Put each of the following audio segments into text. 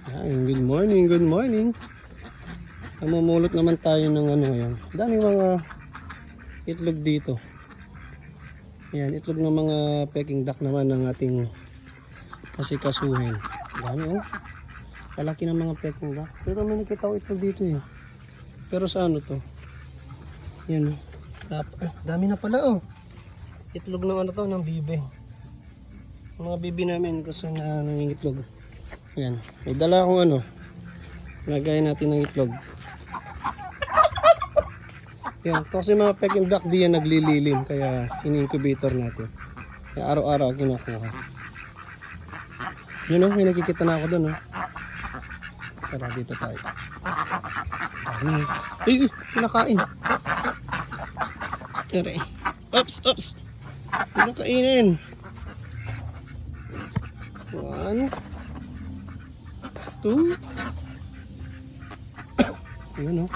Ay, good morning, good morning. Namumulot naman tayo ng ano ngayon. Daming mga itlog dito. Ayan, itlog ng mga peking duck naman ng ating kasikasuhin. Dami oh. Kalaki ng mga peking duck. Pero may nakita ko itlog dito eh. Pero sa ano to? Yan oh. Dami na pala oh. Itlog ng ano to, ng bibe. Mga bibi namin kasi na nangingitlog. Ayan, may dala akong ano. Lagay natin ng itlog. Yan, kasi mga peking duck di yan naglililim. Kaya in-incubator natin. Kaya araw-araw kinukuha. Yun o, may nakikita na ako dun o. Tara, dito tayo. Ay, pinakain. Tara eh. Oops. Ano kainin? 1 2. Ayan o.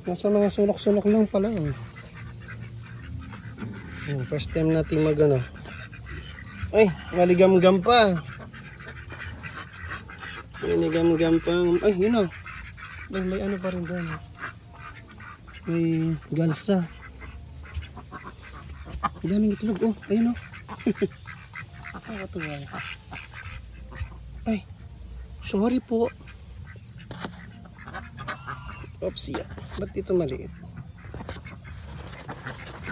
Nasa mga sulok-sulok lang pala. Ayan, first time natin mag-ano. Ay, maligam-gam pa. Maligam-gam pa. Ay, yun o. May ano pa rin doon. May galsa. Ang daming itlog oh. Ayun o. Nakakatuwa. Ay, sorry po. Oops, yeah. Ba't ito maliit?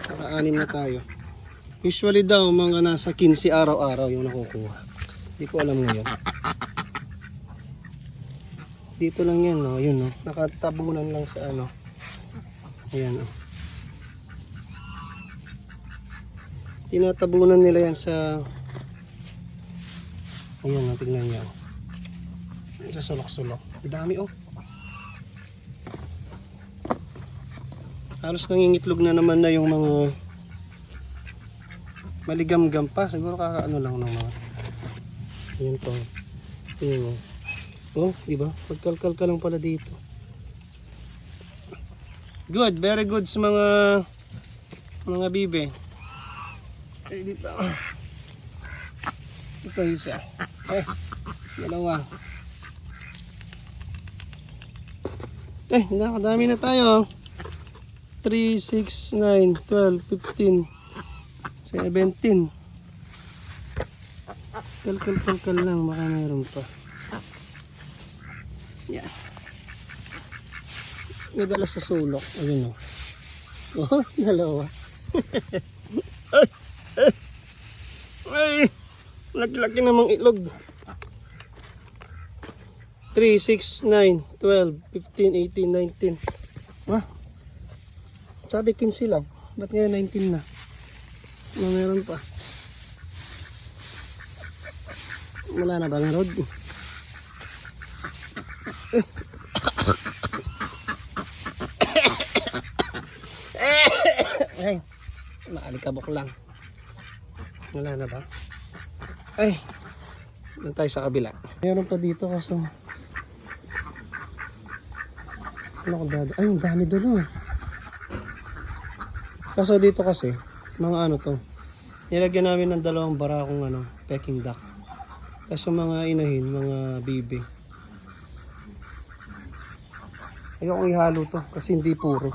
Naka-anim na tayo. Usually daw mga nasa 15 araw-araw yung nakukuha. Hindi ko alam ngayon. Dito lang yan, no? Yun, no? Nakatabunan lang sa ano. Ayan, no? Tinatabunan nila yan sa... Ayan, no? Tignan nyo. Sa sulok-sulok. Dami, oh. Halos nangingitlog na naman na yung mga maligam-gam pa. Siguro kakaano lang ng mga. Ayan to. Ayan o. Oh, diba? Pagkalkal ka lang pala dito. Good, very good sa mga bibe. Ay, dito. Ito isa. Ay, dalawa. Eh, nakadami na tayo. 3, 6, 9, 12, 15, 17. Kalkal lang, baka mayroon pa. Yan. May dala sa sulok. Ayun o. Oh, dalawa. Ay, laki-laki namang itlog. 3, 6, 9, 12, 15, 18, 19. Ah, sabi 15 lang. Ba't ngayon 19 na? Ano meron pa? Wala na bang rod? Ay, naalikabok lang. Wala na ba? Ay, doon tayo sa kabila. Meron pa dito kaso ano ko dado? Ay, ang dami doon oh. Kaso dito kasi, mga ano to, nilagyan namin ng dalawang barakong ano, peking duck. Kaso mga inahin, mga bibi. Ayokong ihalo to kasi hindi puro.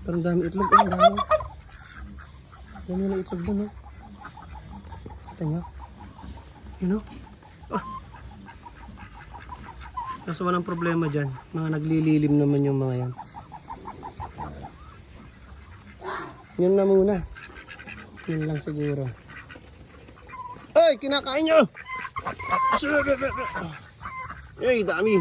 Pero ang dami itlog, ang dami. Dami na itlog doon, oh. Kita nyo? You know? Ah. Kaso walang problema dyan. Mga naglililim naman yung mga yan. Yun na muna. Yun lang siguro. Ay, kinakain nyo! Ay, dami.